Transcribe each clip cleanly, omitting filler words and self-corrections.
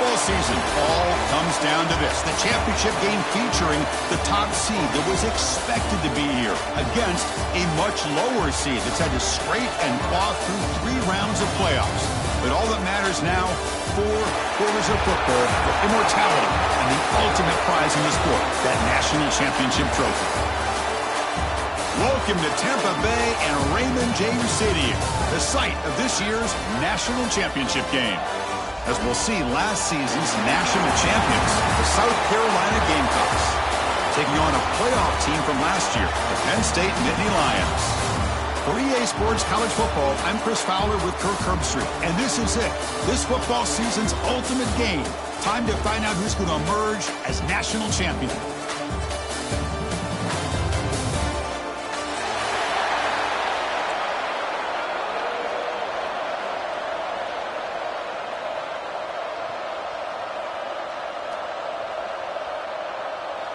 football season all comes down to this. The championship game featuring the top seed that was expected to be here against a much lower seed that's had to scrape and claw through 3 rounds of playoffs. But all that matters now, 4 quarters of football for immortality and the ultimate prize in the sport, that national championship trophy. Welcome to Tampa Bay and Raymond James Stadium, the site of this year's national championship game. As we'll see, last season's national champions, the South Carolina Gamecocks, taking on a playoff team from last year, the Penn State Nittany Lions. For EA Sports College Football, I'm Chris Fowler with Kirk Herbstreit, and this is it. This football season's ultimate game. Time to find out who's going to emerge as national champion.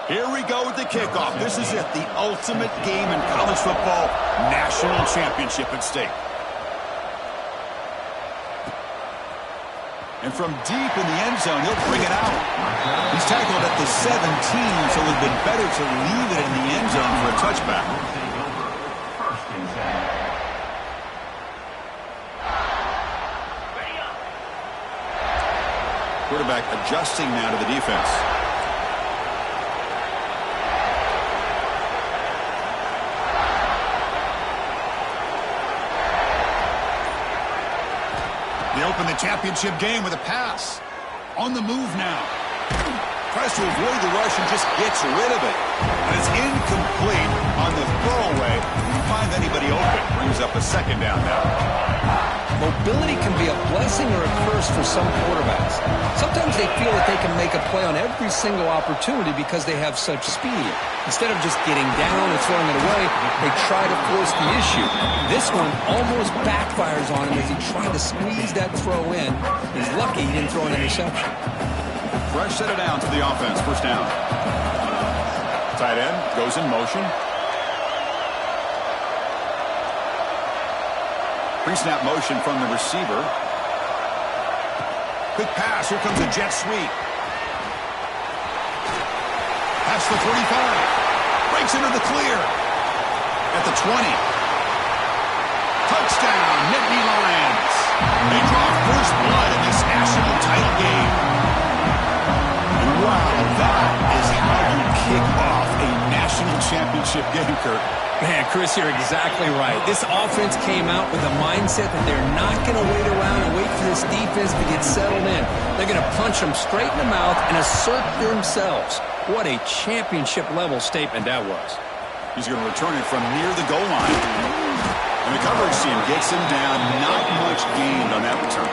Here we go with the kickoff. This is it, the ultimate game in college football, national championship at stake. And from deep in the end zone, he'll bring it out. He's tackled at the 17, so it would have been better to leave it in the end zone for a touchback. Quarterback adjusting now to the defense. They open the championship game with a pass. On the move now. Tries to avoid the rush and just gets rid of it. And it's incomplete on the throwaway. Didn't find anybody open. Brings up a second down now. Mobility can be a blessing or a curse for some quarterbacks. Sometimes they feel that they can make a play on every single opportunity because they have such speed. Instead of just getting down and throwing it away, they try to force the issue. This one almost backfires on him as he tried to squeeze that throw in. He's lucky he didn't throw an interception. Fresh set it down to the offense. First down. Tight end goes in motion. Pre-snap motion from the receiver. Quick pass. Here comes a jet sweep. Past the 45. Breaks into the clear. At the 20. Touchdown, Nittany Lions. They draw first blood in this national title game. And wow, that is how you kick off a national championship game, Kirk. Man, Chris, you're exactly right. This offense came out with a mindset that they're not going to wait around and wait for this defense to get settled in. They're going to punch them straight in the mouth and assert themselves. What a championship-level statement that was. He's going to return it from near the goal line. And the coverage team gets him down. Not much gained on that return.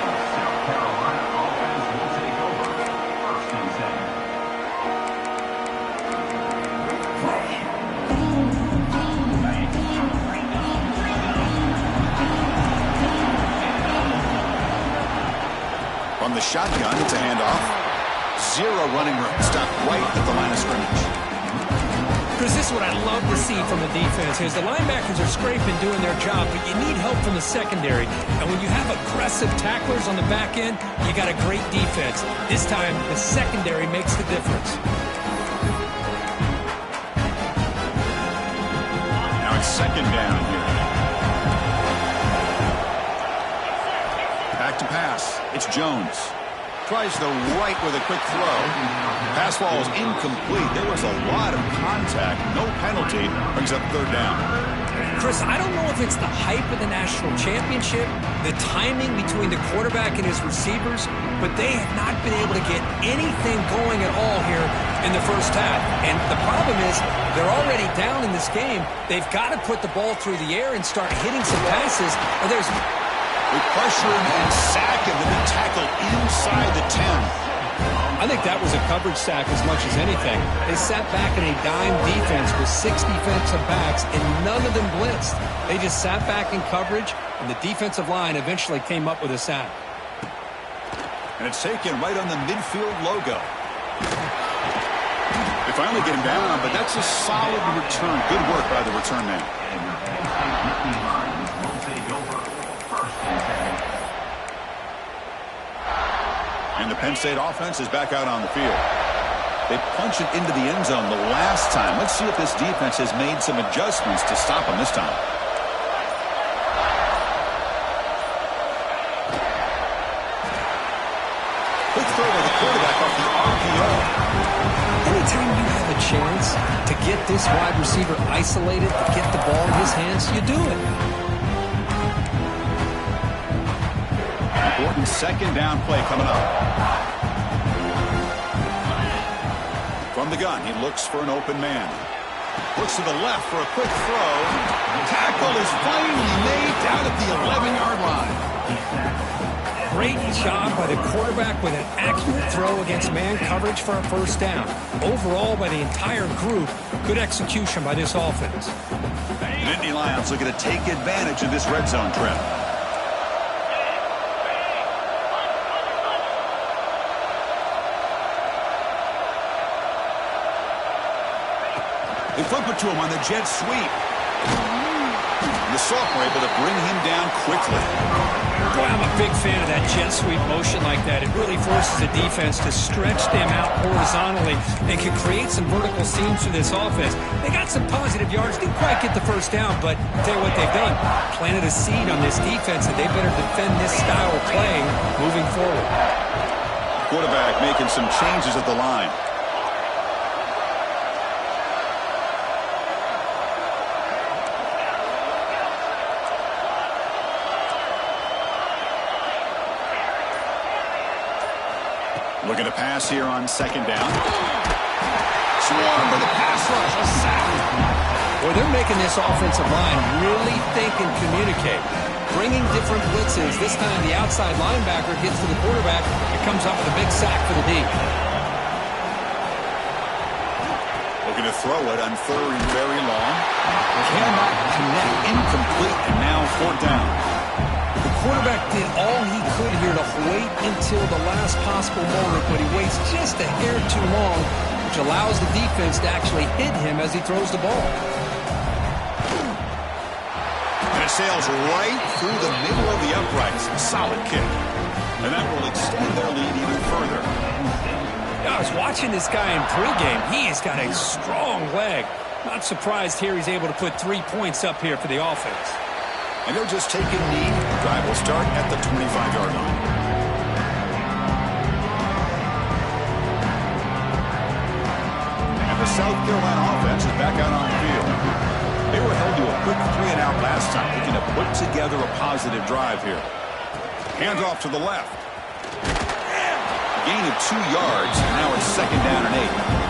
From the shotgun, it's a handoff. 0 running room. Stopped right at the line of scrimmage. Chris, this is what I love to see from the defense is the linebackers are scraping, doing their job, but you need help from the secondary. And when you have aggressive tacklers on the back end, you got a great defense. This time, the secondary makes the difference. Now it's second down here. Back to pass. It's Jones. Tries the right with a quick throw. Pass ball is incomplete. There was a lot of contact. No penalty. Brings up third down. Chris, I don't know if it's the hype of the national championship, the timing between the quarterback and his receivers, but they have not been able to get anything going at all here in the first half. And the problem is they're already down in this game. They've got to put the ball through the air and start hitting some passes. Or there's They pressure him and sack him and then tackle inside the 10. I think that was a coverage sack as much as anything. They sat back in a dime defense with 6 defensive backs, and none of them blitzed. They just sat back in coverage, and the defensive line eventually came up with a sack. And it's taken right on the midfield logo. They finally get him down, but that's a solid return. Good work by the return man. And the Penn State offense is back out on the field. They punch it into the end zone the last time. Let's see if this defense has made some adjustments to stop them this time. Quick throw by the quarterback off the RPO. Anytime you have a chance to get this wide receiver isolated, to get the ball in his hands, you do it. Important second down play coming up. From the gun, he looks for an open man. Looks to the left for a quick throw. Tackle is finally made down at the 11-yard line. Great job by the quarterback with an accurate throw against man coverage for a first down. Overall, by the entire group, good execution by this offense. The Nittany Lions looking to take advantage of this red zone trap. They flip it to him on the jet sweep. The sophomore able to bring him down quickly. Boy, I'm a big fan of that jet sweep motion like that. It really forces the defense to stretch them out horizontally and can create some vertical seams for this offense. They got some positive yards. Didn't quite get the first down, but I'll tell you what they've done. Planted a seed on this defense that they better defend this style of playing moving forward. Quarterback making some changes at the line. Looking to pass here on second down. Swarm for the pass rush. A sack. Well, they're making this offensive line really think and communicate. Bringing different blitzes. This time the outside linebacker gets to the quarterback and comes up with a big sack for the D. Looking to throw it on third and very long. Cannot connect. Incomplete. And now fourth down. The quarterback did all he could here to wait until the last possible moment, but he waits just a hair too long, which allows the defense to actually hit him as he throws the ball. And it sails right through the middle of the uprights. Solid kick. And that will extend their lead even further. I was watching this guy in pregame. He has got a strong leg. Not surprised here he's able to put 3 points up here for the offense. And they'll just take a knee. The drive will start at the 25-yard line. And the South Carolina offense is back out on the field. They were held to a quick 3-and-out last time, looking to put together a positive drive here. Hands off to the left. Gain of 2 yards. Now it's second down and 8.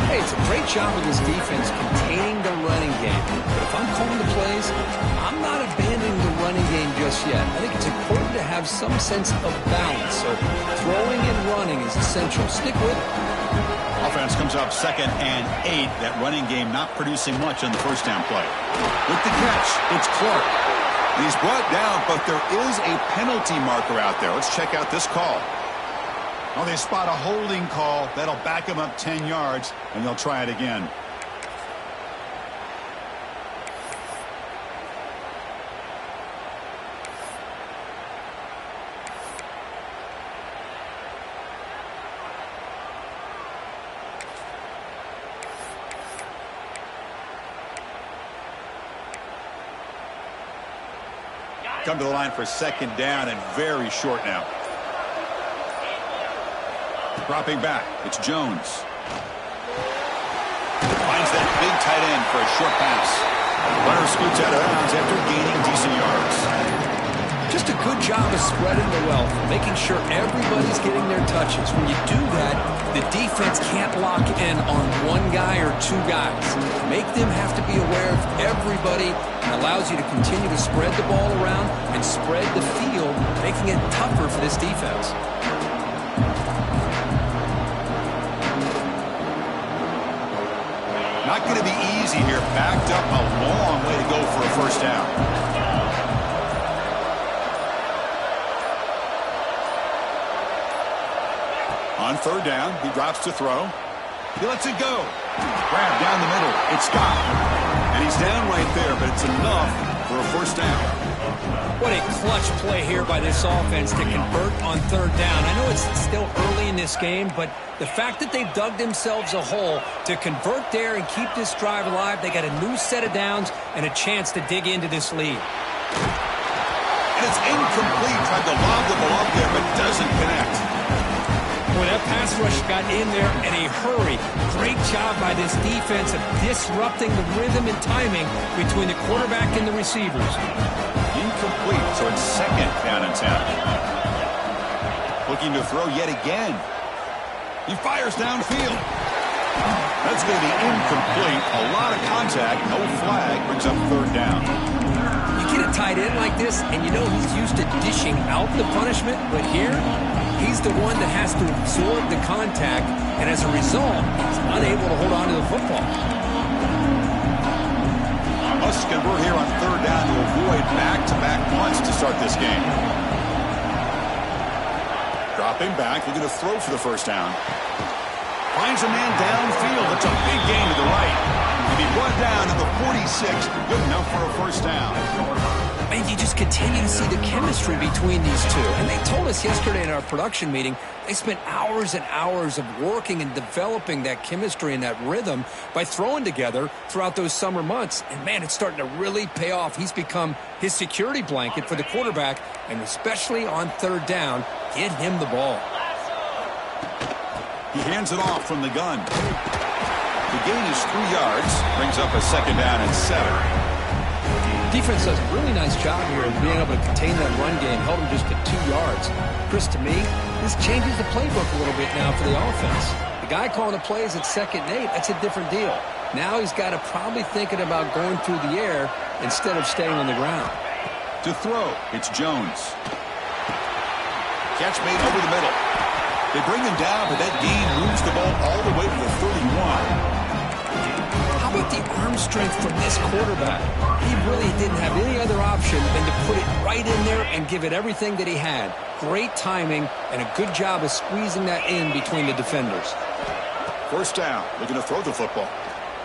Hey, it's a great job of this defense containing the running game. But if I'm calling the plays, I'm not abandoning the running game just yet. I think it's important to have some sense of balance. So throwing and running is essential. Stick with it. Offense comes up second and 8. That running game not producing much on the first down play. With the catch, it's Clark. He's brought down, but there is a penalty marker out there. Let's check out this call. Oh, they spot a holding call. That'll back him up 10 yards, and they'll try it again. Come to the line for second down and very short now. Dropping back, it's Jones. Finds that big tight end for a short pass. Runner scoots out of bounds after gaining decent yards. Just a good job of spreading the wealth, making sure everybody's getting their touches. When you do that, the defense can't lock in on one guy or 2 guys. Make them have to be aware of everybody, and allows you to continue to spread the ball around and spread the field, making it tougher for this defense. Not going to be easy here. Backed up a long way to go for a first down. On third down, he drops to throw. He lets it go. Grab down the middle. It's Scott. And he's down right there, but it's enough for a first down. What a clutch play here by this offense to convert on third down. I know it's still early in this game, but the fact that they've dug themselves a hole to convert there and keep this drive alive, they got a new set of downs and a chance to dig into this lead. And it's incomplete. Tried to lob the ball up there, but doesn't connect. Boy, that pass rush got in there in a hurry. Great job by this defense of disrupting the rhythm and timing between the quarterback and the receivers. Incomplete, so it's second down and 10. Looking to throw yet again. He fires downfield. That's going to be incomplete. A lot of contact, no flag, brings up third down. You get a tight end like this, and you know he's used to dishing out the punishment, but here, he's the one that has to absorb the contact, and as a result, he's unable to hold on to the football. Must convert here on third down to avoid back-to-back punts to start this game. Dropping back, looking to throw for the first down. Finds a man downfield. It's a big gain to the right. And he brought down to the 46. Good enough for a first down. And you just continue to see the chemistry between these two. And they told us yesterday in our production meeting, they spent hours and hours of working and developing that chemistry and that rhythm by throwing together throughout those summer months. And, man, it's starting to really pay off. He's become his security blanket for the quarterback, and especially on third down, get him the ball. He hands it off from the gun. The gain is 3 yards. Brings up a second down and 7. Defense does a really nice job here of being able to contain that run game, held him just to 2 yards. Chris, to me, this changes the playbook a little bit now for the offense. The guy calling the plays at 2nd and 8, that's a different deal. Now he's got to probably thinking about going through the air instead of staying on the ground. To throw, it's Jones. Catch made over the middle. They bring him down, but that gain moves the ball all the way to the 31. How about the arm strength from this quarterback? He really didn't have any other option than to put it right in there and give it everything that he had. Great timing and a good job of squeezing that in between the defenders. First down, looking to throw the football.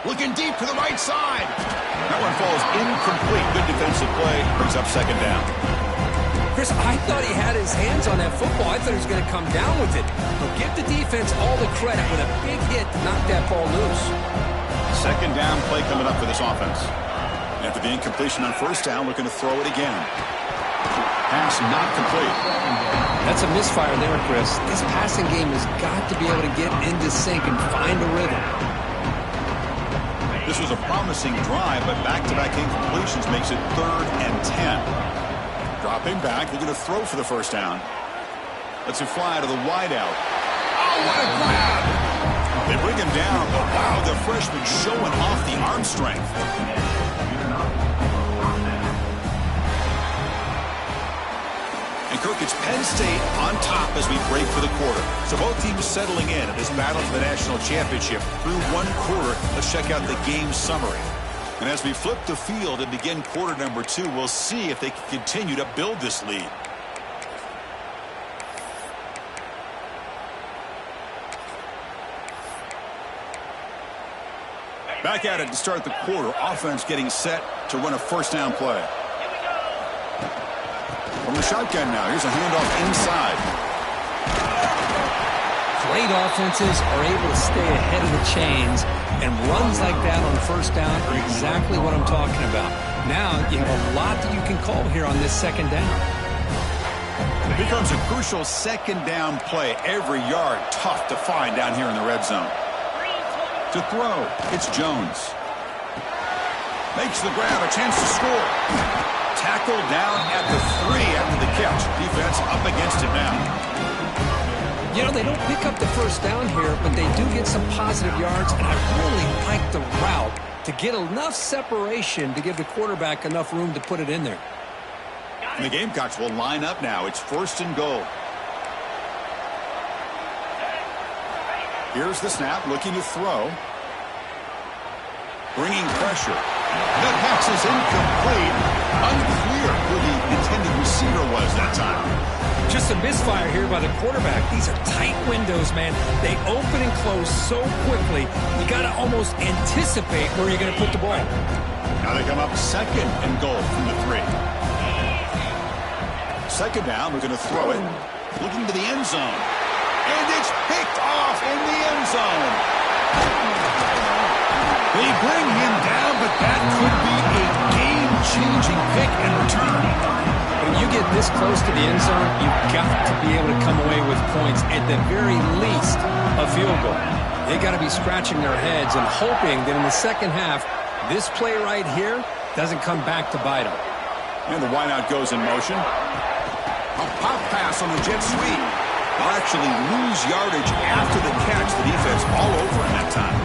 Looking deep to the right side. That one falls incomplete. Good defensive play. Brings up second down. Chris, I thought he had his hands on that football. I thought he was going to come down with it. But give the defense all the credit with a big hit to knock that ball loose. Second down play coming up for this offense. After the incompletion on first down, looking to throw it again. Pass not complete. That's a misfire there, Chris. This passing game has got to be able to get into sync and find a rhythm. This was a promising drive, but back-to-back incompletions makes it 3rd and 10. Dropping back, looking to throw for the first down. Lets it fly to the wideout. Oh, what a grab! They bring him down, but wow, the freshman showing off the arm strength. And Kirk, it's Penn State on top as we break for the quarter. So both teams settling in this battle for the national championship through one quarter. Let's check out the game summary. And as we flip the field and begin quarter number 2, we'll see if they can continue to build this lead. Back at it to start the quarter. Offense getting set to run a first down play. From the shotgun now. Here's a handoff inside. Great offenses are able to stay ahead of the chains, and runs like that on first down are exactly what I'm talking about. Now you have a lot that you can call here on this second down. It becomes a crucial second down play. Every yard tough to find down here in the red zone. To throw, it's Jones. Makes the grab, a chance to score. Tackled down at the 3 after the catch. Defense up against it now. You know, they don't pick up the first down here, but they do get some positive yards, and I really like the route to get enough separation to give the quarterback enough room to put it in there. And the Gamecocks will line up now. It's 1st and goal. Here's the snap, looking to throw. Bringing pressure. That pass is incomplete. Unclear who the intended receiver was that time. Just a misfire here by the quarterback. These are tight windows, man. They open and close so quickly, you got to almost anticipate where you're going to put the ball. Now they come up second and goal from the 3. Second down, we're going to throw it. Looking to the end zone. And it's picked off in the end zone. They bring him down, but that could be a game-changing pick and return. When you get this close to the end zone, you've got to be able to come away with points, at the very least, a field goal. They got to be scratching their heads and hoping that in the second half, this play right here doesn't come back to bite them. And the wideout goes in motion. A pop pass on the jet sweep. They'll actually lose yardage after the catch. The defense all over in that time.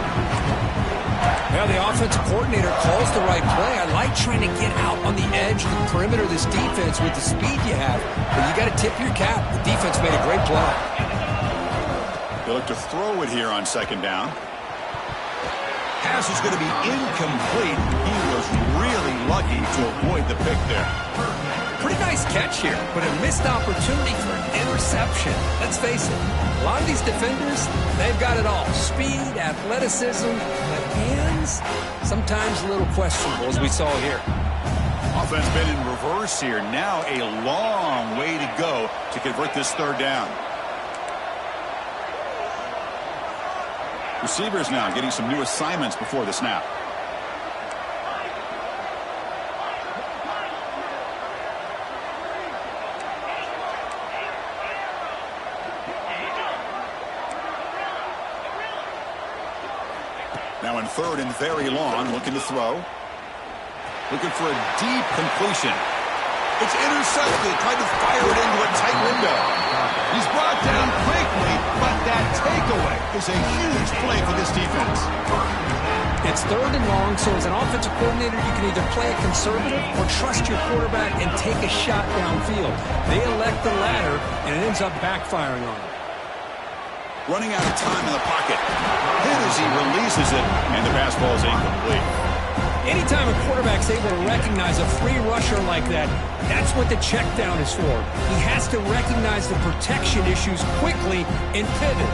Well, the offensive coordinator calls the right play. I like trying to get out on the edge of the perimeter of this defense with the speed you have. But you got to tip your cap. The defense made a great play. They look to throw it here on second down. Pass is going to be incomplete. He was really lucky to avoid the pick there. Pretty nice catch here, but a missed opportunity for an interception. Let's face it, a lot of these defenders, they've got it all. Speed, athleticism, but hands, sometimes a little questionable, as we saw here. Offense been in reverse here. Now a long way to go to convert this third down. Receivers now getting some new assignments before the snap. Now in third and very long, looking to throw. Looking for a deep completion. It's intercepted, trying to fire it into a tight window. He's brought down quickly, but that takeaway is a huge play for this defense. It's third and long, so as an offensive coordinator, you can either play it conservative or trust your quarterback and take a shot downfield. They elect the latter, and it ends up backfiring on them. Running out of time in the pocket. Hit as he releases it, and the pass ball is incomplete. Anytime a quarterback's able to recognize a free rusher like that, that's what the check down is for. He has to recognize the protection issues quickly and pivot.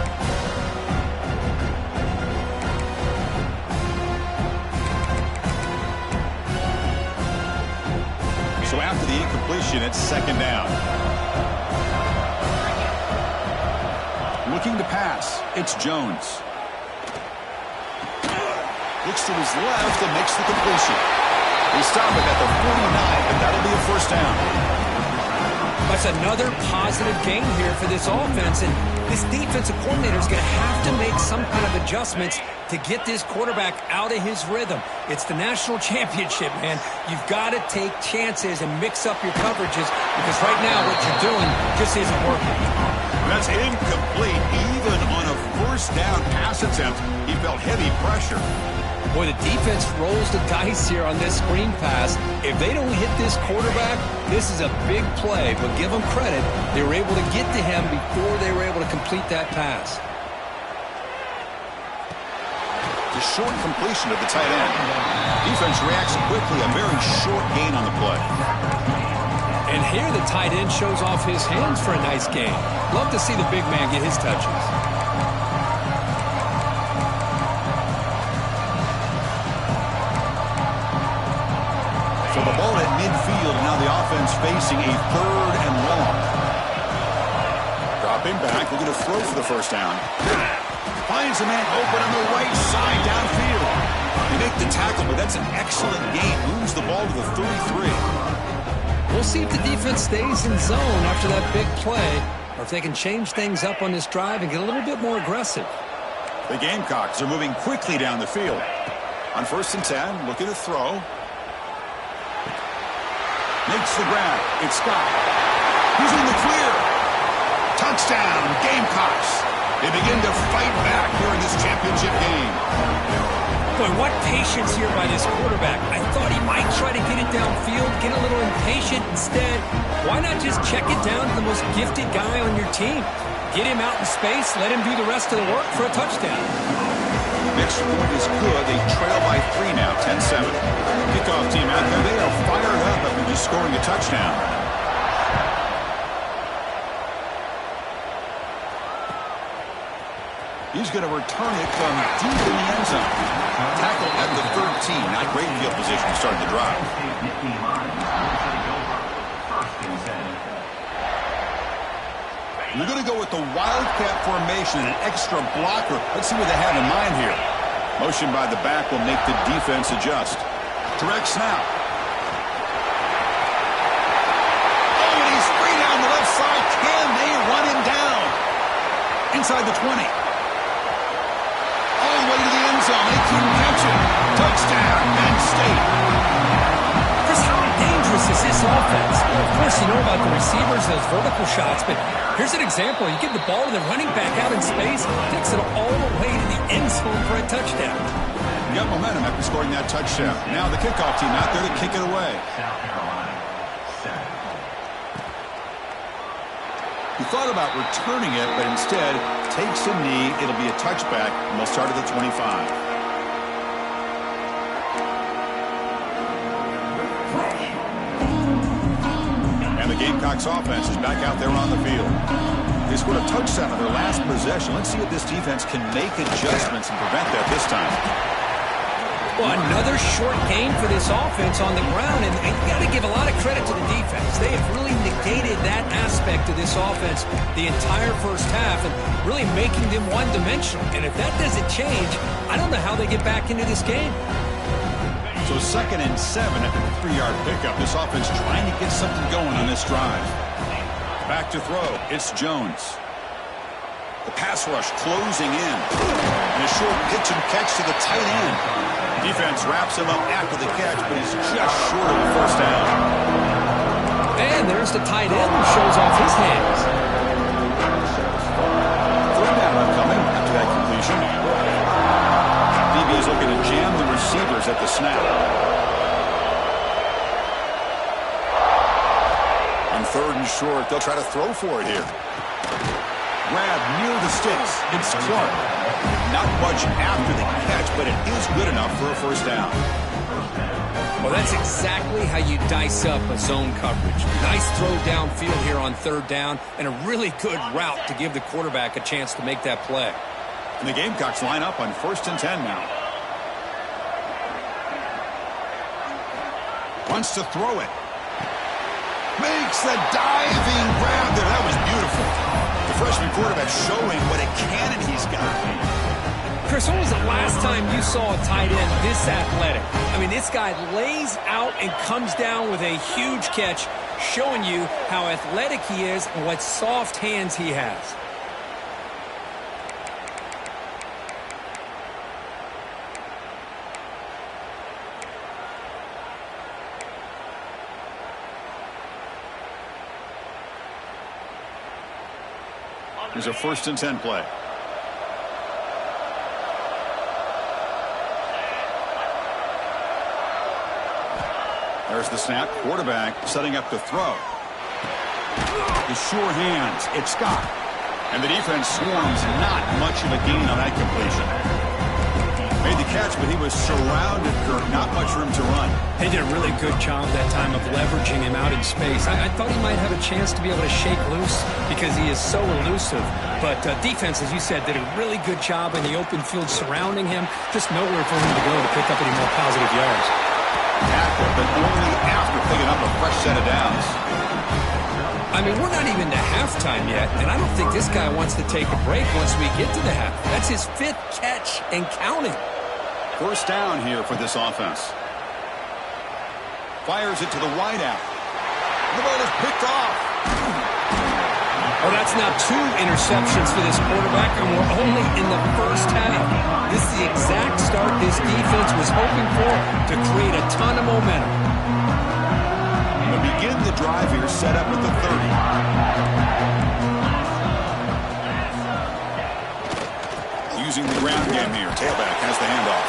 So after the incompletion, it's second down. Looking to pass, it's Jones. Looks to his left and makes the completion. They stop it at the 49, and that'll be a first down. That's another positive game here for this offense, and this defensive coordinator is going to have to make some kind of adjustments to get this quarterback out of his rhythm. It's the national championship, man. You've got to take chances and mix up your coverages, because right now what you're doing just isn't working. That's incomplete. Even on a first down pass attempt, he felt heavy pressure. Boy, the defense rolls the dice here on this screen pass. If they don't hit this quarterback, this is a big play. But give them credit, they were able to get to him before they were able to complete that pass. The short completion of the tight end. Defense reacts quickly. A very short gain on the play. And here the tight end shows off his hands for a nice gain. Love to see the big man get his touches. So the ball at midfield, and now the offense facing a third and long. Dropping back, looking to throw for the first down. Finds a man open on the right side downfield. They make the tackle, but that's an excellent gain. Moves the ball to the 33. We'll see if the defense stays in zone after that big play, or if they can change things up on this drive and get a little bit more aggressive. The Gamecocks are moving quickly down the field. On 1st and 10, looking to throw. Makes the grab. It's Scott. He's in the clear. Touchdown, Gamecocks. They begin to fight back here in this championship game. Boy, what patience here by this quarterback. I thought he might try to get it downfield, get a little impatient. Instead, why not just check it down to the most gifted guy on your team? Get him out in space, let him do the rest of the work for a touchdown. Next point is good. They trail by 3 now. scoring a touchdown. He's going to return it from deep in the end zone. Tackle at the 13. Not great field position to start the drive. We're going to go with the Wildcat formation, an extra blocker. Let's see what they have in mind here. Motion by the back will make the defense adjust. Direct snap. Oh, and he's free down the left side. Can they run him down? Inside the 20. All the way to the end zone. They couldn't catch it. Touchdown, Penn State. Chris, how dangerous is this offense? Of course, you know about the receivers, those vertical shots, but here's an example. You give the ball to the running back out in space, takes it all the way to the end zone for a touchdown. You got momentum after scoring that touchdown. Now the kickoff team out there to kick it away. He thought about returning it, but instead takes a knee. It'll be a touchback, and they'll start at the 25. And the Gamecocks offense is back out there on the field. They scored a touchdown on their last possession. Let's see if this defense can make adjustments and prevent that this time. Well, another short game for this offense on the ground, and you got to give a lot of credit to the defense. They have really negated that aspect of this offense the entire first half and really making them one-dimensional. And if that doesn't change, I don't know how they get back into this game. So 2nd and 7 after the 3-yard pickup. This offense trying to get something going on this drive. Back to throw. It's Jones. The pass rush closing in. And a short pitch and catch to the tight end. Defense wraps him up after the catch, but he's just short of the first down. And there's the tight end who shows off his hands. Third down coming after that completion. DB is looking to jam the receivers at the snap. On 3rd and short, they'll try to throw for it here. Grab near the sticks. It's Clark. Not much after the catch, but it is good enough for a first down. Well, that's exactly how you dice up a zone coverage. Nice throw downfield here on 3rd down, and a really good route to give the quarterback a chance to make that play. And the Gamecocks line up on 1st and 10 now. Wants to throw it. Makes the diving grab there. That was beautiful. The freshman quarterback showing what a cannon he's got. Chris, when was the last time you saw a tight end this athletic? I mean, this guy lays out and comes down with a huge catch, showing you how athletic he is and what soft hands he has. Here's a 1st and 10 play. There's the snap. Quarterback setting up to throw. The sure hands. It's Scott. And the defense swarms. Not much of a gain on that completion. Made the catch, but he was surrounded, Kirk. Not much room to run. They did a really good job that time of leveraging him out in space. I thought he might have a chance to be able to shake loose because he is so elusive. But defense, as you said, did a really good job in the open field surrounding him. Just nowhere for him to go to pick up any more positive yards. Tackle, but only after picking up a fresh set of downs. I mean, we're not even to halftime yet, and I don't think this guy wants to take a break once we get to the half. That's his 5th catch and counting. First down here for this offense. Fires it to the wideout. The ball is picked off. Oh, that's now 2 interceptions for this quarterback, and we're only in the first half. This is the exact start this defense was hoping for to create a ton of momentum. We'll begin the drive here, set up at the 30. Using the ground game here. Tailback has the handoff.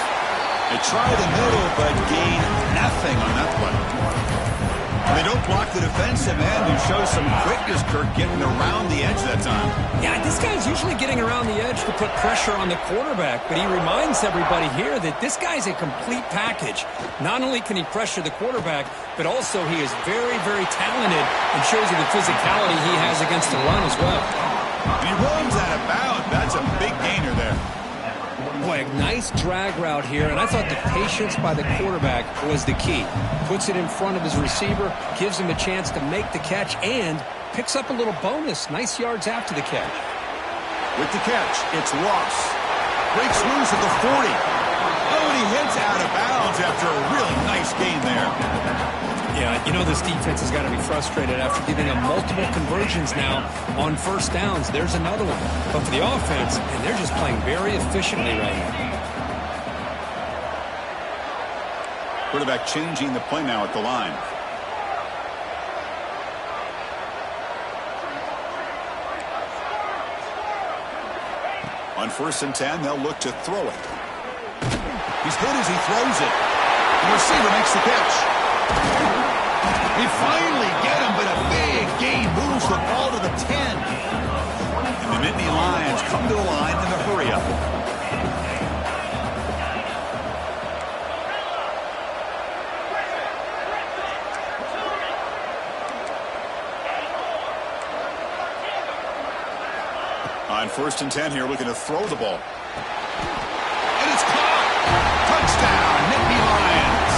They try the middle, but gain nothing on that play. They don't block the defensive end and show some quickness, Kirk, getting around the edge that time. Yeah, this guy's usually getting around the edge to put pressure on the quarterback, but he reminds everybody here that this guy's a complete package. Not only can he pressure the quarterback, but also he is very, very talented and shows you the physicality he has against the run as well. He runs out of bounds. That's a big gainer there. Boy, a nice drag route here, and I thought the patience by the quarterback was the key. Puts it in front of his receiver, gives him a chance to make the catch, and picks up a little bonus. Nice yards after the catch. With the catch, it's Ross. Breaks loose at the 40. Oh, and he heads out of bounds after a really nice gain there. Yeah, you know this defense has got to be frustrated after giving them multiple conversions now on first downs. There's another one. But for the offense, and they're just playing very efficiently right now. Quarterback changing the play now at the line. On 1st and 10, they'll look to throw it. He's hit as he throws it. The receiver makes the catch. He finally get him, but a big gain moves the ball to the 10. And the Nittany Lions come to the line in the hurry-up. On 1st and 10 here, looking to throw the ball. And it's caught! Touchdown, Nittany Lions!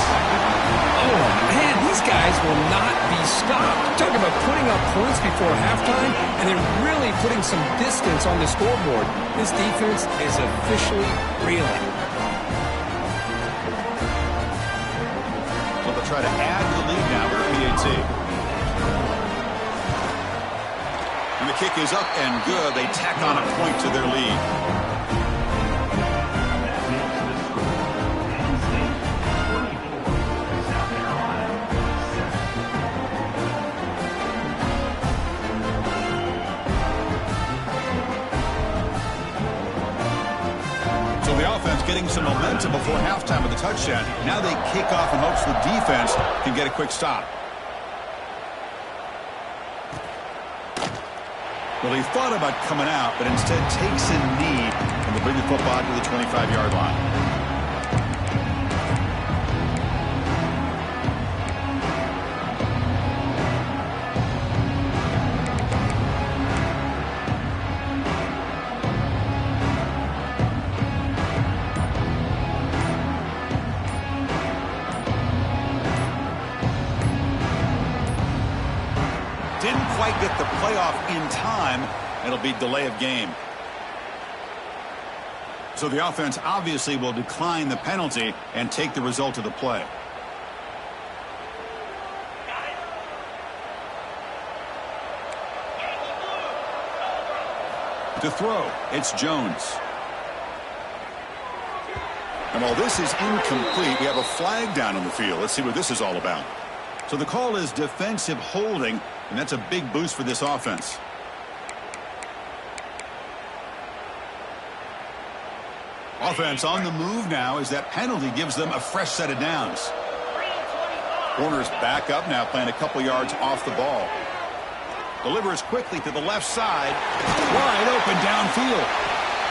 Oh, man, these guys will not be stopped. Talk about putting up points before halftime and then really putting some distance on the scoreboard. This defense is officially reeling. So they'll try to add to the lead now with PAT. And the kick is up and good. They tack on a point to their lead. So the offense getting some momentum before halftime with the touchdown. Now they kick off in hopes the defense can get a quick stop. Well, he thought about coming out, but instead takes a knee and will bring the football to the 25-yard line. Didn't quite get the playoff in time. It'll be delay of game. So the offense obviously will decline the penalty and take the result of the play. To throw, it's Jones. And while this is incomplete, we have a flag down on the field. Let's see what this is all about. So the call is defensive holding, and that's a big boost for this offense. Offense on the move now as that penalty gives them a fresh set of downs. Corners back up now, playing a couple yards off the ball. Delivers quickly to the left side. Wide open downfield.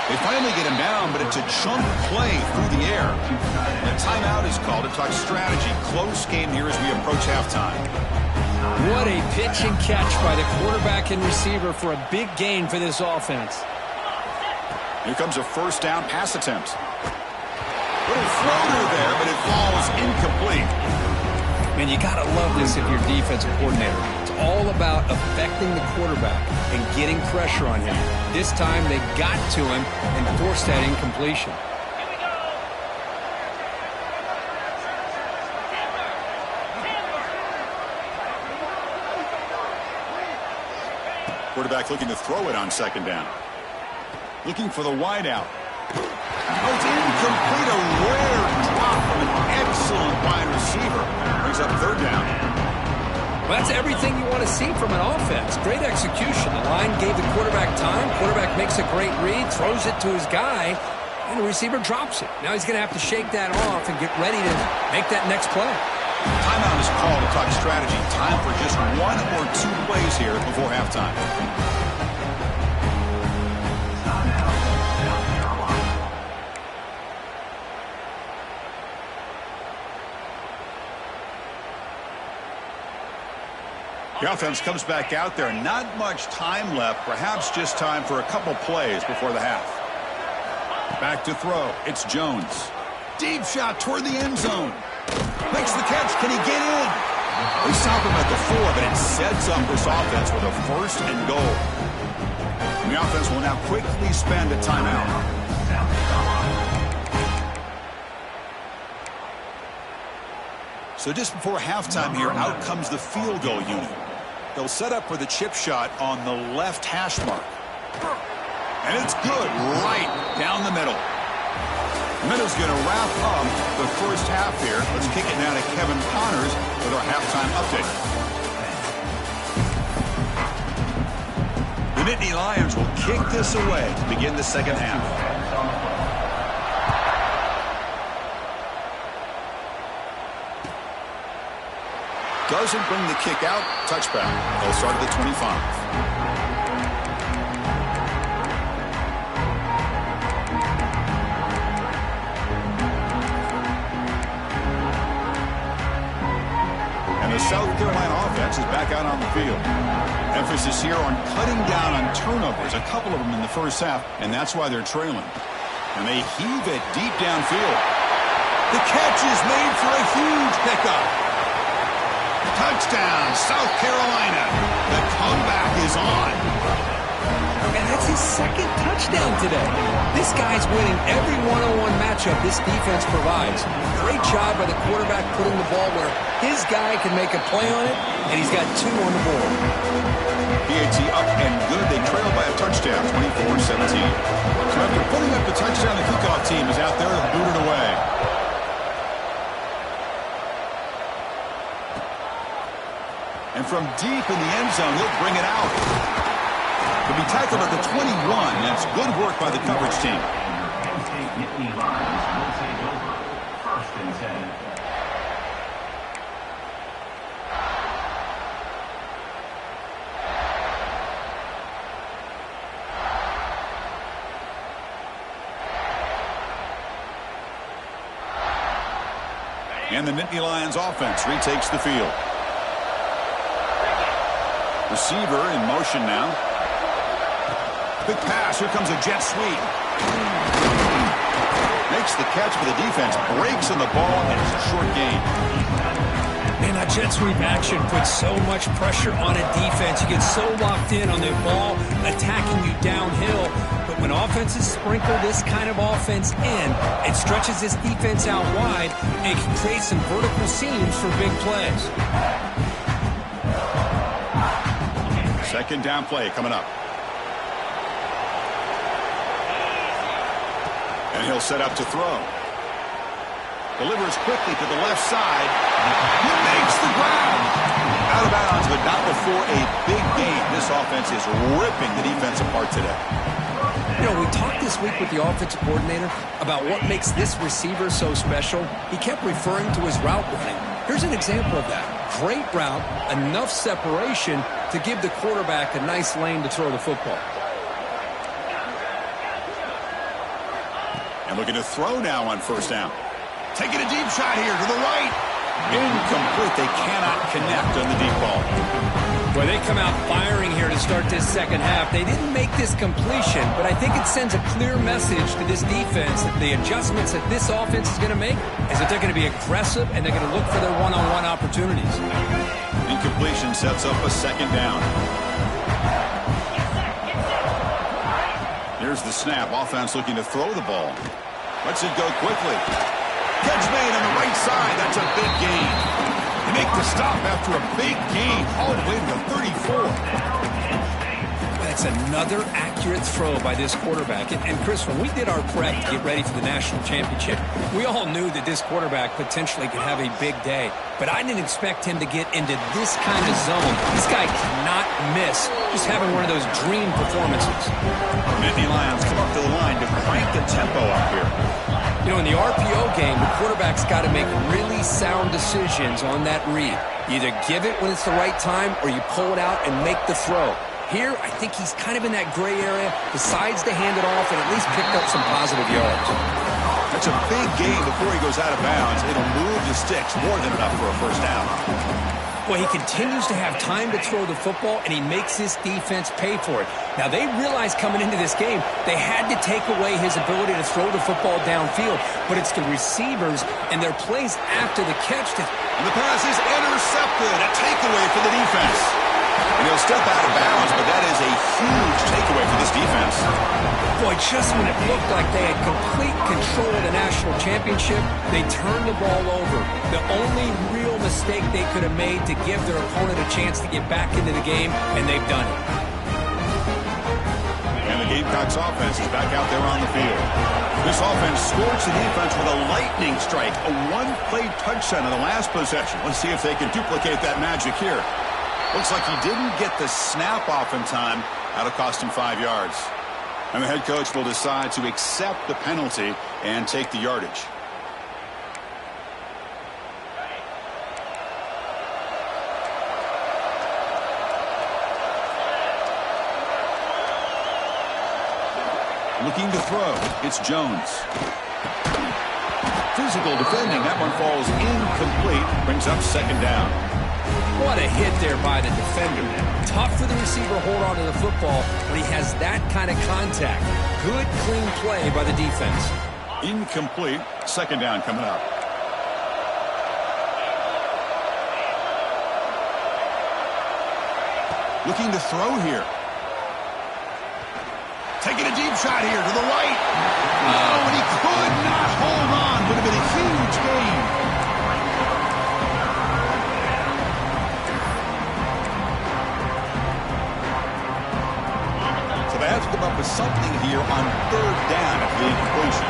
They finally get him down, but it's a chunk play through the air. And a timeout is called to talk strategy. Close game here as we approach halftime. What a pitch and catch by the quarterback and receiver for a big gain for this offense. Here comes a first down pass attempt. Little floater there, but it falls incomplete. Man, you got to love this if you're defensive coordinator. It's all about affecting the quarterback and getting pressure on him. This time they got to him and forced that incompletion. Quarterback looking to throw it on second down. Looking for the wide out. Oh, it's incomplete. A rare drop from an excellent wide receiver. Brings up third down. Well, that's everything you want to see from an offense. Great execution. The line gave the quarterback time. Quarterback makes a great read, throws it to his guy, and the receiver drops it. Now he's going to have to shake that off and get ready to make that next play. timeout is called to talk strategy. Time for just 1 or 2 plays here before halftime. The offense comes back out there. Not much time left. Perhaps just time for a couple plays before the half. Back to throw. It's Jones. Deep shot toward the end zone. Makes the catch. Can he get in? They stop him at the 4, but it sets up this offense with a 1st and goal. And the offense will now quickly spend a timeout. So just before halftime here, out comes the field goal unit. They'll set up for the chip shot on the left hash mark. And it's good right down the middle. Minnows going to wrap up the first half here. Let's kick it now to Kevin Connors with our halftime update. The Nittany Lions will kick this away to begin the second half. Doesn't bring the kick out. Touchback. They'll start at the 25. The South Carolina offense is back out on the field. Emphasis here on cutting down on turnovers, a couple of them in the first half, and that's why they're trailing. And they heave it deep downfield. The catch is made for a huge pickup. Touchdown, South Carolina. The comeback is on. And that's his 2nd touchdown today. This guy's winning every one-on-one matchup this defense provides. Great job by the quarterback putting the ball where his guy can make a play on it, and he's got 2 on the board. PAT up and good. They trail by a touchdown, 24-17. So after putting up the touchdown, the kickoff team is out there to boot it away. And from deep in the end zone, he'll bring it out. To be tackled at the 21. That's good work by the coverage team. And the Nittany Lions offense retakes the field. Receiver in motion now. Big pass. Here comes a jet sweep. Makes the catch, but the defense breaks on the ball, and it's a short gain. Man, that jet sweep action puts so much pressure on a defense. You get so locked in on the ball attacking you downhill. But when offenses sprinkle this kind of offense in, it stretches this defense out wide and can create some vertical seams for big plays. Second down play coming up. And he'll set up to throw. Delivers quickly to the left side. He makes the grab. Out of bounds, but not before a big gain. This offense is ripping the defense apart today. You know, we talked this week with the offensive coordinator about what makes this receiver so special. He kept referring to his route running. Here's an example of that. Great route, enough separation to give the quarterback a nice lane to throw the football. And looking to throw now on first down. Taking a deep shot here to the right. Incomplete. They cannot connect on the deep ball. Well, they come out firing here to start this second half. They didn't make this completion, but I think it sends a clear message to this defense that the adjustments that this offense is going to make is that they're going to be aggressive and they're going to look for their one-on-one opportunities. Incompletion sets up a second down. Here's the snap. Offense looking to throw the ball. Lets it go quickly. Catch made on the right side. That's a big gain. They make the stop after a big gain all the way to the 34. That's another accurate throw by this quarterback. And Chris, when we did our prep to get ready for the national championship, we all knew that this quarterback potentially could have a big day. But I didn't expect him to get into this kind of zone. This guy cannot miss. Just having one of those dream performances. Nittany Lions come up to the line to crank the tempo up here. You know, in the RPO game, the quarterback's got to make really sound decisions on that read. You either give it when it's the right time or you pull it out and make the throw. Here, I think he's kind of in that gray area, decides to hand it off and at least picked up some positive yards. That's a big gain before he goes out of bounds. It'll move the sticks more than enough for a first down. Well, he continues to have time to throw the football, and he makes his defense pay for it. Now, they realized coming into this game they had to take away his ability to throw the football downfield, but it's the receivers and their plays after the catch that... And the pass is intercepted. A takeaway for the defense. And he'll step out of bounds, but that is a huge takeaway for this defense. Boy, just when it looked like they had complete control of the national championship, they turned the ball over. The only real mistake they could have made to give their opponent a chance to get back into the game, and they've done it. And the Gamecocks offense is back out there on the field. This offense scores the defense with a lightning strike, a one-play touchdown in the last possession. Let's see if they can duplicate that magic here. Looks like he didn't get the snap off in time. That'll cost him 5 yards. And the head coach will decide to accept the penalty and take the yardage. Looking to throw. It's Jones. Physical defending. That one falls incomplete. Brings up second down. What a hit there by the defender. Tough for the receiver to hold on to the football when he has that kind of contact. Good, clean play by the defense. Incomplete. Second down coming up. Looking to throw here. Taking a deep shot here to the right. Oh, and he could not hold on. Would have been a huge gain. So they have to come up with something here on third down after the incompletion.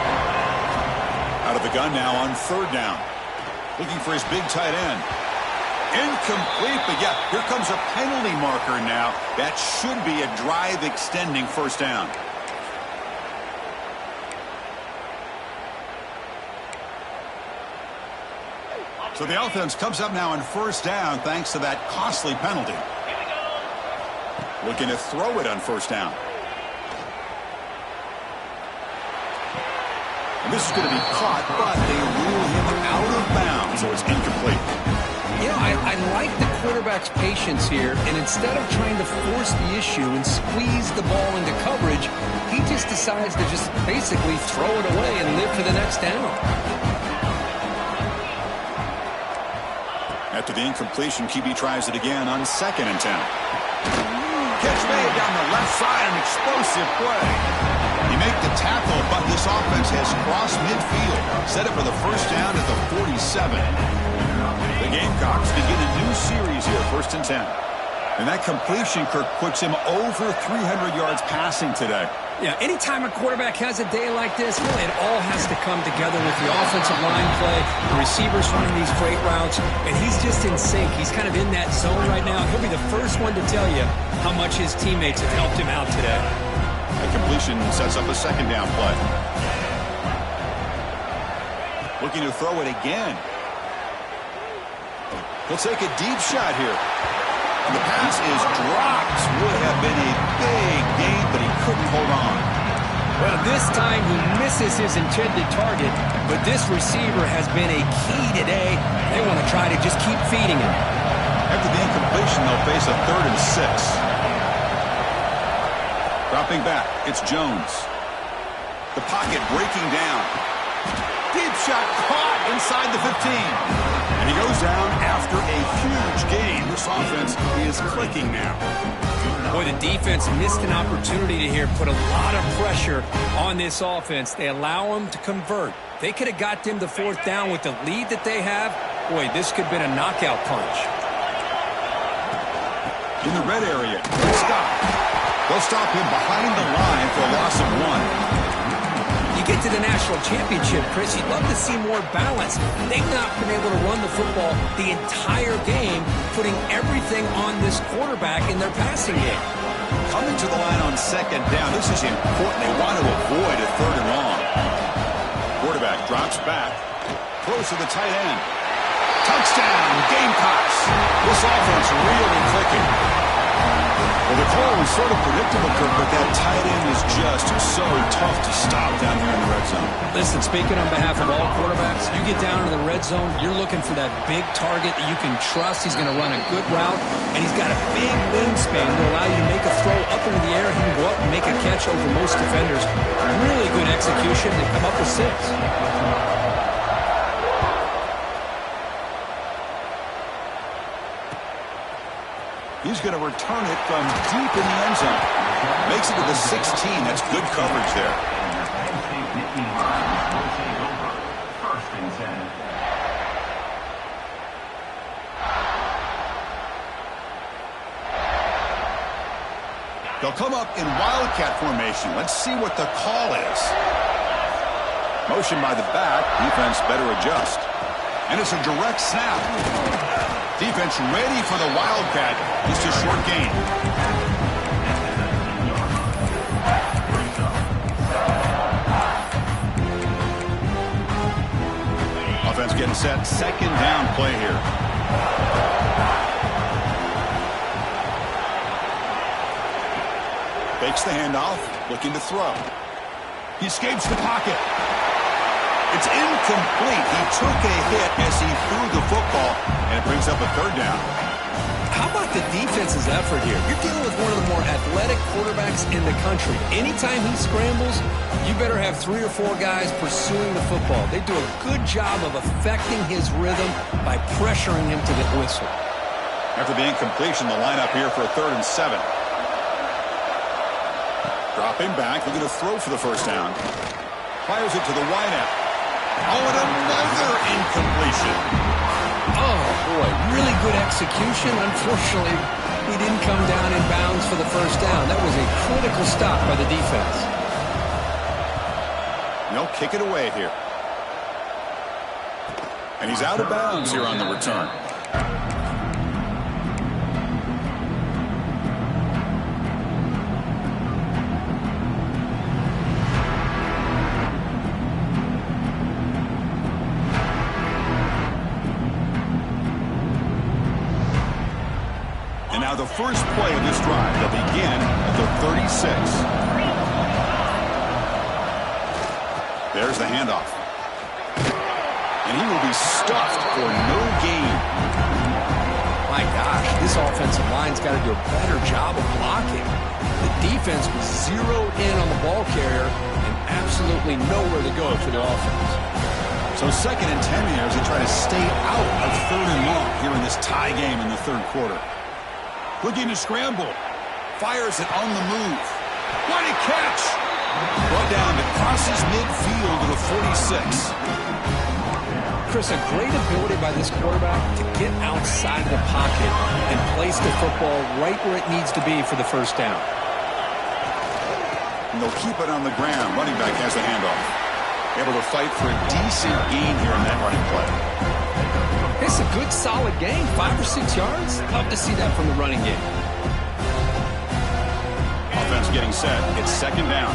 Out of the gun now on third down. Looking for his big tight end. Incomplete, but yeah, here comes a penalty marker now. That should be a drive extending first down. So the offense comes up now on first down thanks to that costly penalty. Looking to throw it on first down. And this is going to be caught, but they rule him out of bounds, so it's incomplete. You know, I like the quarterback's patience here, and instead of trying to force the issue and squeeze the ball into coverage, he just decides to just basically throw it away and live for the next down. After the incompletion, QB tries it again on 2nd and 10. Catch made down the left side, an explosive play. He made the tackle, but this offense has crossed midfield. Set it for the first down at the 47. The Gamecocks begin a new series here, 1st and 10. And that completion, Kirk, puts him over 300 yards passing today. Yeah, anytime a quarterback has a day like this, really it all has to come together with the offensive line play, the receivers running these great routes, and he's just in sync. He's kind of in that zone right now. He'll be the first one to tell you how much his teammates have helped him out today. That completion sets up a second down play. Looking to throw it again. He'll take a deep shot here. And the pass is dropped. Would have been a big gain, but he couldn't hold on. Well, this time he misses his intended target, but this receiver has been a key today. They want to try to just keep feeding him. After the incompletion, they'll face a 3rd and 6. Dropping back, it's Jones. The pocket breaking down. Deep shot caught inside the 15. And he goes down after a huge gain. This offense is clicking now. Boy, the defense missed an opportunity to here put a lot of pressure on this offense. They allow them to convert. They could have got them to 4th down with the lead that they have. Boy, this could have been a knockout punch. In the red area, stop. They'll stop him behind the line for a loss of 1. You get to the national championship, Chris, you'd love to see more balance. They've not been able to run the football the entire game, putting everything on this quarterback in their passing game. Coming to the line on 2nd down, this is important. They want to avoid a 3rd and long. Quarterback Drops back. Throws to the tight end. Touchdown, Gamecocks. This offense really clicking. Well, the call was sort of predictable, Kirk, but that tight end is just so tough to stop down here in the red zone. Listen, speaking on behalf of all quarterbacks, you get down into the red zone, you're looking for that big target that you can trust. He's going to run a good route, and he's got a big wingspan to allow you to make a throw up into the air. He can go up and make a catch over most defenders. Really good execution. They come up with 6. He's going to return it from deep in the end zone. Makes it to the 16. That's good coverage there. First and 10. They'll come up in wildcat formation. Let's see what the call is. Motion by the back. Defense better adjust. And it's a direct snap. Defense ready for the wildcat. Just a short gain. Offense getting set. Second down play here. Fakes the handoff. Looking to throw. He escapes the pocket. It's incomplete. He took a hit as he threw the football, and it brings up a third down. How about the defense's effort here? You're dealing with one of the more athletic quarterbacks in the country. Anytime he scrambles, you better have 3 or 4 guys pursuing the football. They do a good job of affecting his rhythm by pressuring him to the whistle. After the incompletion, the lineup here for a 3rd and 7. Dropping back, looking to throw for the first down. Fires it to the wideout. Oh, and another incompletion. Oh, boy, really good execution. Unfortunately, he didn't come down in bounds for the first down. That was a critical stop by the defense. They'll kick it away here. And he's out of bounds here on the return. Now the first play of this drive will begin at the 36. There's the handoff. And he will be stuffed for no gain. My gosh, this offensive line's got to do a better job of blocking. The defense was zeroed in on the ball carrier and absolutely nowhere to go for the offense. So 2nd and 10 here as they try to stay out of 3rd and long here in this tie game in the 3rd quarter. Looking to scramble. Fires it on the move. What a catch! Brought down to crosses midfield to the 46. Chris, a great ability by this quarterback to get outside of the pocket and place the football right where it needs to be for the first down. And they'll keep it on the ground. Running back has the handoff. Able to fight for a decent gain here in that running play. It's a good, solid gain. 5 or 6 yards. Love to see that from the running game. Offense getting set. It's 2nd down.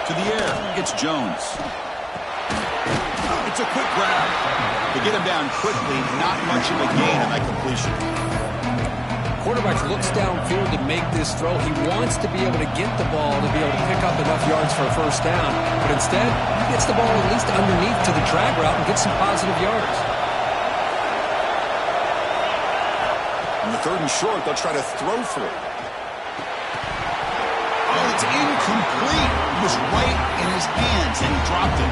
To the air. It's Jones. It's a quick grab. They get him down quickly. Not much of a gain on that completion. Quarterback looks downfield to make this throw. He wants to be able to get the ball to be able to pick up enough yards for a first down. But instead, he gets the ball at least underneath to the drag route and gets some positive yards. On the 3rd and short, they'll try to throw for it. Oh, it's incomplete. It was right in his hands, and he dropped it.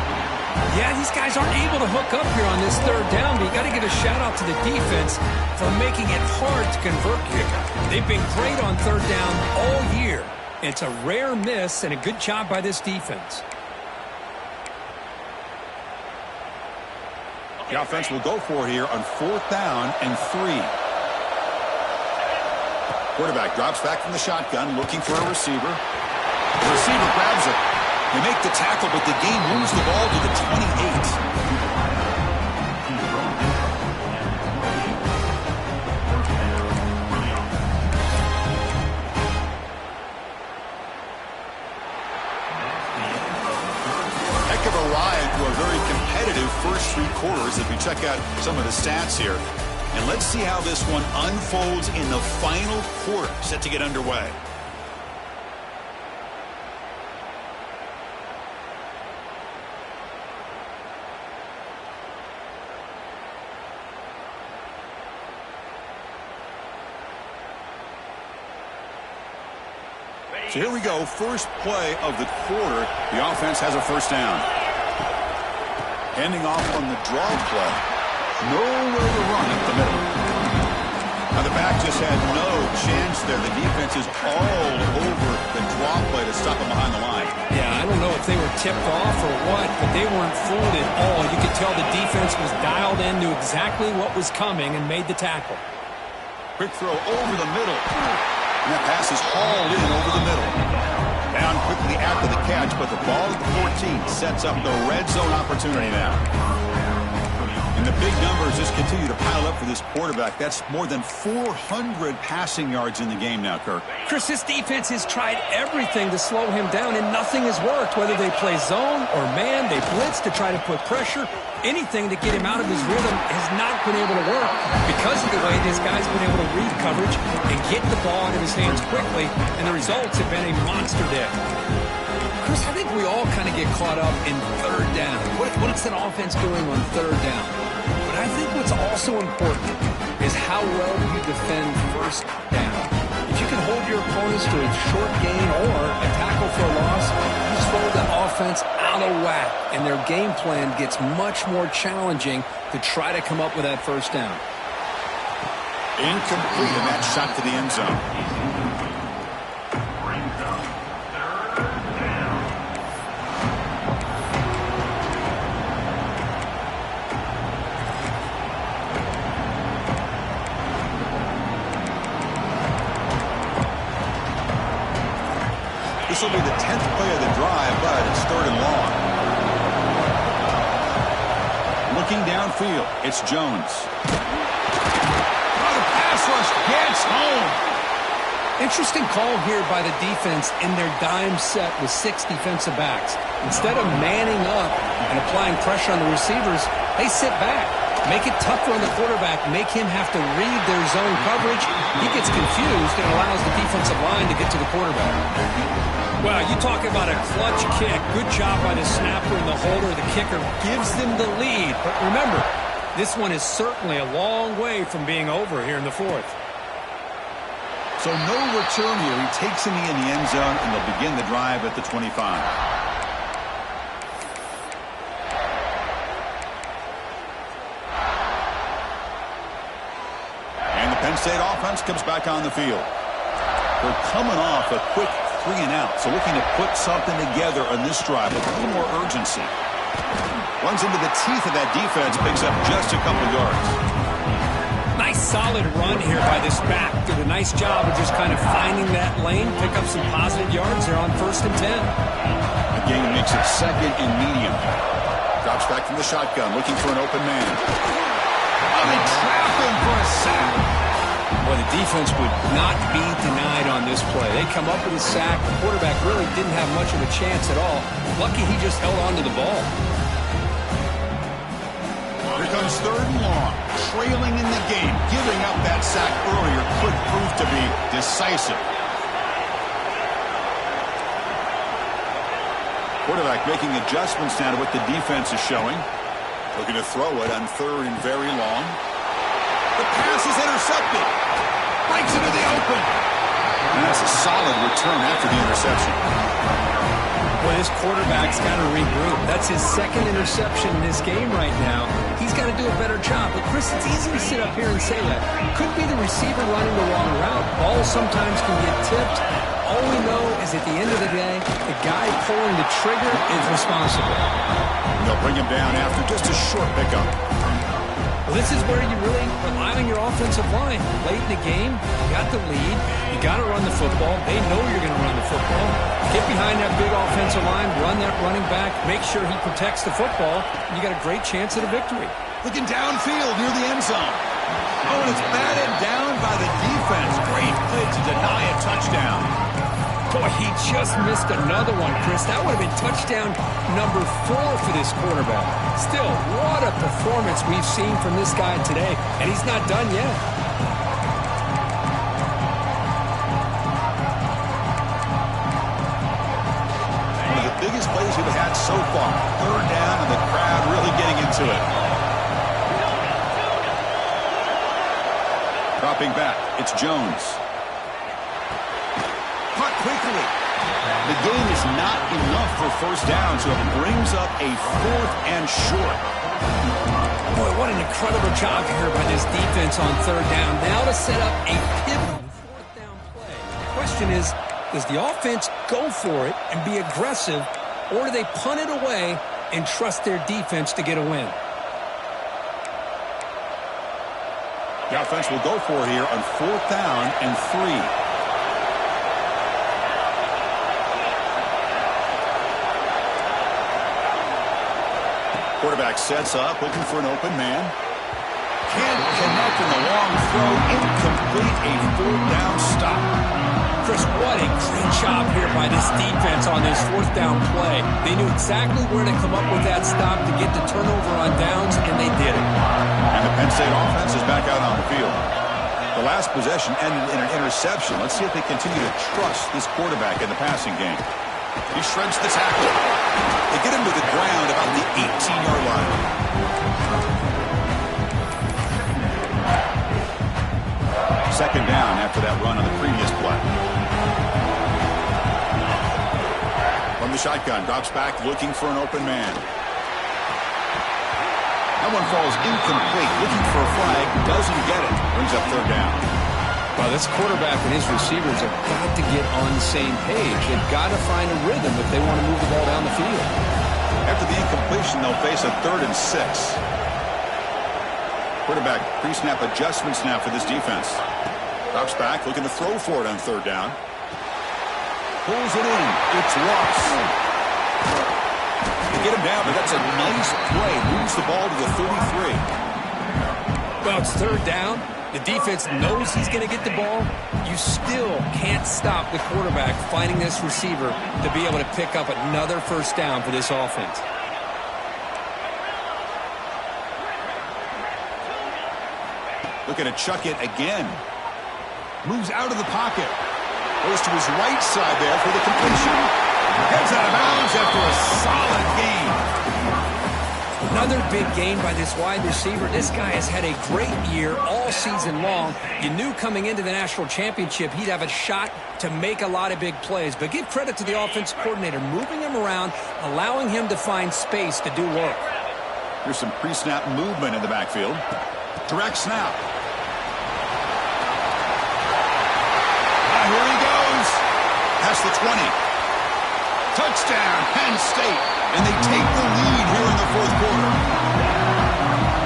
Yeah, these guys aren't able to hook up here on this 3rd down, but you got to give a shout-out to the defense for making it hard to convert here. They've been great on 3rd down all year. It's a rare miss and a good job by this defense. The offense will go for here on 4th down and 3. Quarterback drops back from the shotgun, looking for a receiver. The receiver grabs it. They make the tackle, but the game moves the ball to the 28. ride through a very competitive first 3 quarters as we check out some of the stats here. And let's see how this one unfolds in the final quarter, set to get underway. So here we go, first play of the quarter. The offense has a first down. Handing off on the draw play. Nowhere to run up the middle. Now the back just had no chance there. The defense is all over the draw play to stop him behind the line. Yeah, I don't know if they were tipped off or what, but they weren't fooled at all. You could tell the defense was dialed in, knew exactly what was coming, and made the tackle. Quick throw over the middle. And that pass is hauled in over the middle. Down quickly after the catch, but the ball at the 14 sets up the red zone opportunity now. And the big numbers just continue to pile up for this quarterback. That's more than 400 passing yards in the game now, Kirk. Chris, this defense has tried everything to slow him down, and nothing has worked. Whether they play zone or man, they blitz to try to put pressure. Anything to get him out of his rhythm has not been able to work because of the way this guy's been able to read coverage and get the ball out of his hands quickly, and the results have been a monster day. Chris, I think we all kind of get caught up in third down. What's that offense doing on third down? But I think what's also important is how well you defend first down. If you can hold your opponents to a short gain or a tackle for a loss, you throw the offense out of whack, and their game plan gets much more challenging to try to come up with that first down. Incomplete, and that shot to the end zone. This will be the 10th play of the drive, but it's 3rd and long. Looking downfield, it's Jones. Oh, the pass rush gets home. Interesting call here by the defense in their dime set with 6 defensive backs. Instead of manning up and applying pressure on the receivers, they sit back. Make it tougher on the quarterback. Make him have to read their zone coverage. He gets confused and allows the defensive line to get to the quarterback. Well, you talk about a clutch kick. Good job by the snapper and the holder. The kicker gives them the lead. But remember, this one is certainly a long way from being over here in the 4th. So no return here. He takes him in the end zone, and they'll begin the drive at the 25. And the Penn State offense comes back on the field. They're coming off a quick 3 and out, so looking to put something together on this drive with a little more urgency. Runs into the teeth of that defense, picks up just a couple yards. Nice solid run here by this back. Did a nice job of just kind of finding that lane, pick up some positive yards. They're on 1st and 10. Again, makes it 2nd and medium. Drops back from the shotgun, looking for an open man. Oh, they trap him for a sack. Well, the defense would not be denied on this play. They come up with a sack. The quarterback really didn't have much of a chance at all. Lucky he just held on to the ball. Here comes 3rd and long. Trailing in the game. Giving up that sack earlier could prove to be decisive. Quarterback making adjustments now to what the defense is showing. Looking to throw it on 3rd and very long. The pass is intercepted. Breaks into the open. And that's a solid return after the interception. Well, this quarterback's got to regroup. That's his 2nd interception in this game right now. He's got to do a better job. But, Chris, it's easy to sit up here and say that. Could be the receiver running the wrong route. Balls sometimes can get tipped. All we know is at the end of the day, the guy pulling the trigger is responsible. And they'll bring him down after just a short pickup. Well, this is where you really rely on your offensive line. Late in the game, you got the lead. You got to run the football. They know you're going to run the football. Get behind that big offensive line, run that running back, make sure he protects the football, and you got a great chance at a victory. Looking downfield near the end zone. Oh, and it's batted down by the defense. Great play to deny a touchdown. Boy, he just missed another one, Chris. That would have been touchdown number 4 for this quarterback. Still, what a performance we've seen from this guy today, and he's not done yet. One of the biggest plays we've had so far. Third down, and the crowd really getting into it. Dropping back, it's Jones. Caught quickly. The game is not enough for first down, so it brings up a 4th and short. Boy, what an incredible job here by this defense on third down. Now to set up a pivotal 4th down play. The question is, does the offense go for it and be aggressive, or do they punt it away and trust their defense to get a win? The offense will go for it here on 4th down and 3. Quarterback sets up, looking for an open man. Can't connect in the long throw. Incomplete, a 4th down stop. Chris, what a great job here by this defense on this 4th down play. They knew exactly where to come up with that stop to get the turnover on downs, and they did it. And the Penn State offense is back out on the field. The last possession ended in an interception. Let's see if they continue to trust this quarterback in the passing game. He shreds the tackle. They get him to the ground about the 18-yard line. Second down after that run on the previous play. From the shotgun, drops back looking for an open man. That one falls incomplete. Looking for a flag, doesn't get it. Brings up third down. Well, this quarterback and his receivers have got to get on the same page. They've got to find a rhythm if they want to move the ball down the field. After the incompletion, they'll face a 3rd and 6. Quarterback pre-snap adjustments now for this defense. Drops back, looking to throw for it on 3rd down. Pulls it in. It's lost. They get him down, but that's a nice play. Moves the ball to the 33. Well, it's 3rd down. The defense knows he's going to get the ball. You still can't stop the quarterback finding this receiver to be able to pick up another first down for this offense. Looking to chuck it again. Moves out of the pocket. Goes to his right side there for the completion. Heads out of bounds after a solid gain. Another big gain by this wide receiver. This guy has had a great year all season long. You knew coming into the national championship he'd have a shot to make a lot of big plays. But give credit to the offensive coordinator, moving him around, allowing him to find space to do work. Here's some pre-snap movement in the backfield. Direct snap. Here he goes. Past the 20. Touchdown, Penn State. And they take the lead here in the 4th quarter.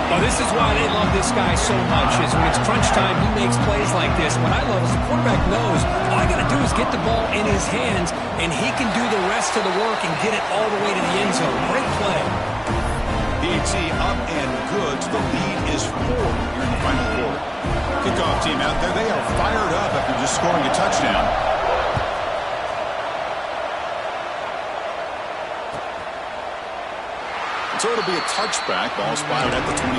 Well, this is why they love this guy so much, is when it's crunch time, he makes plays like this. What I love is the quarterback knows all I got to do is get the ball in his hands, and he can do the rest of the work and get it all the way to the end zone. Great play. PAT up and good. The lead is 4 here in the final quarter. Kickoff team out there. They are fired up after just scoring a touchdown. So it'll be a touchback. Ball spotted at the 25.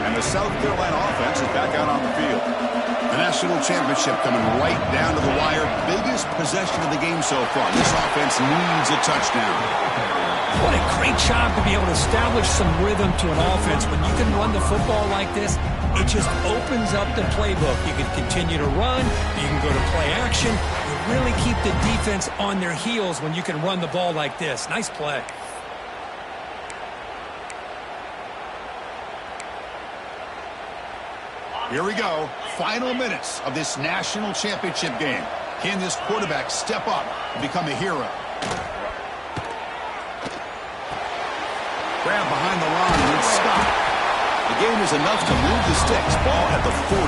And the South Carolina offense is back out on the field. The national championship coming right down to the wire. Biggest possession of the game so far. This offense needs a touchdown. What a great job to be able to establish some rhythm to an offense. When you can run the football like this, it just opens up the playbook. You can continue to run. You can go to play action. You really keep the defense on their heels when you can run the ball like this. Nice play. Here we go. Final minutes of this national championship game. Can this quarterback step up and become a hero? Grab behind the line and it's stopped. The game is enough to move the sticks. Ball at the 40.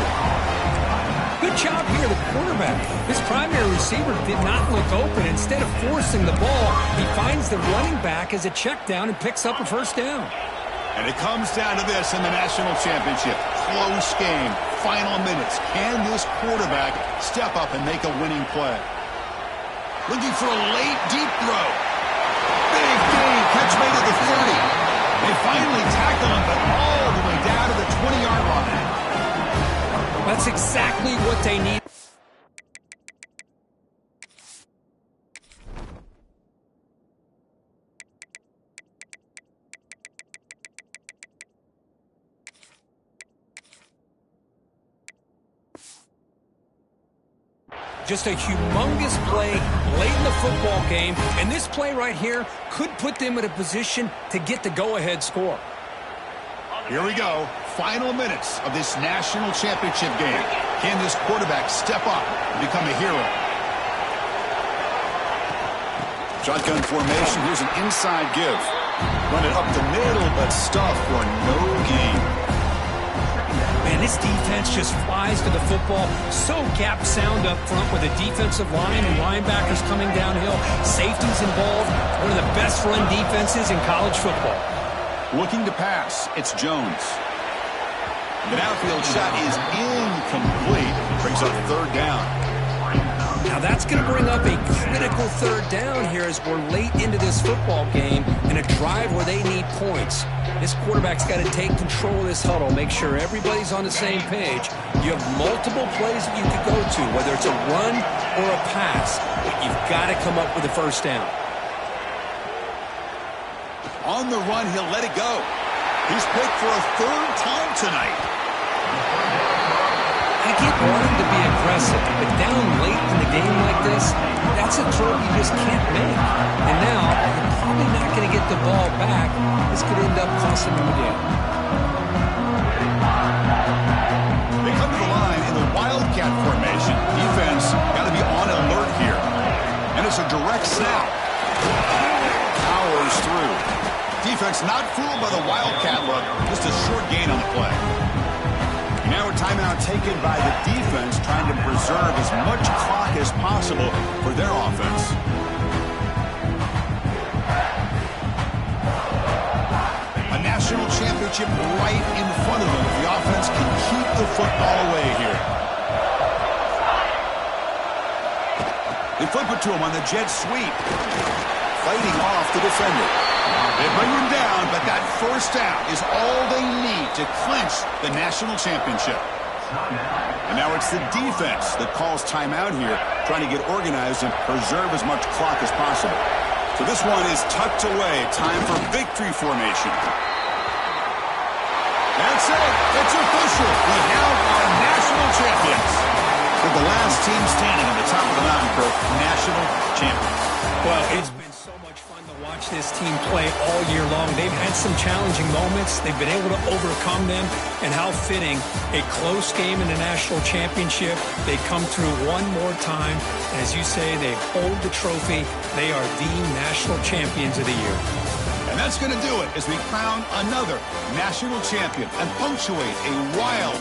Good job here, the quarterback. His primary receiver did not look open. Instead of forcing the ball, he finds the running back as a check down and picks up a first down. And it comes down to this in the national championship. Close game, final minutes. Can this quarterback step up and make a winning play? Looking for a late, deep throw. Big gain, catch made at the 30. They finally tackle him, but all the way down to the 20-yard line. That's exactly what they need. Just a humongous play late in the football game, and this play right here could put them in a position to get the go-ahead score. Here we go. Final minutes of this national championship game. Can this quarterback step up and become a hero? Shotgun formation. Here's an inside give. Run it up the middle, but stuff for no gain. Man, this defense just flies to the football. So gap sound up front with a defensive line and linebackers coming downhill. Safeties involved. One of the best run defenses in college football. Looking to pass, it's Jones. The downfield shot is incomplete. Brings up third down. Now that's going to bring up a critical third down here as we're late into this football game in a drive where they need points. This quarterback's got to take control of this huddle, make sure everybody's on the same page. You have multiple plays that you could go to, whether it's a run or a pass, but you've got to come up with a first down. On the run, he'll let it go. He's picked for a third time tonight. I get wanting to be aggressive, but down late in the game like this, that's a throw you just can't make. And now, you're probably not going to get the ball back. This could end up costing them the game. They come to the line in the Wildcat formation. Defense got to be on alert here. And it's a direct snap. Powers through. Defense not fooled by the Wildcat look. Just a short gain on the play. Now a timeout taken by the defense, trying to preserve as much clock as possible for their offense. A national championship right in front of them. The offense can keep the football away here. They flip it to him on the jet sweep. Fighting off the defender. They bring him down, but that first down is all they need to clinch the national championship. And now it's the defense that calls timeout here, trying to get organized and preserve as much clock as possible. So this one is tucked away. Time for victory formation. That's it. It's official. We have our national champions. With the last team standing on the top of the mountain for national champions. Well, it's been so much fun to watch this team play all year long. They've had some challenging moments. They've been able to overcome them. And how fitting, a close game in the national championship. They come through one more time. And as you say, they hold the trophy. They are the national champions of the year. And that's going to do it as we crown another national champion and punctuate a wild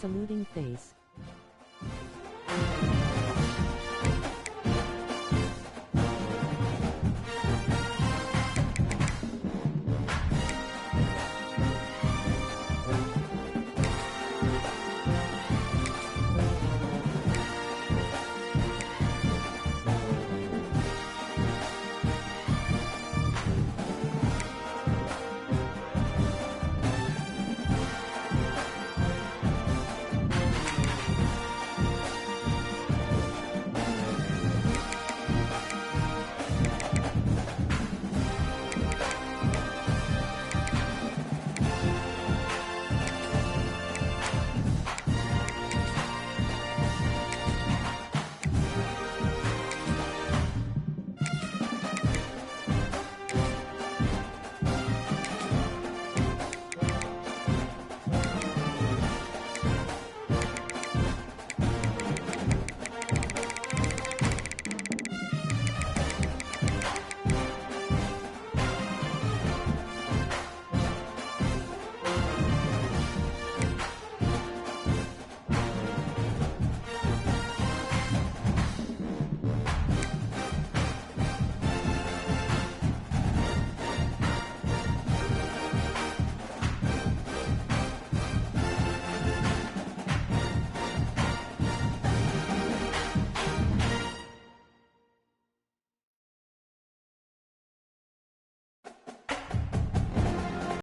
saluting face.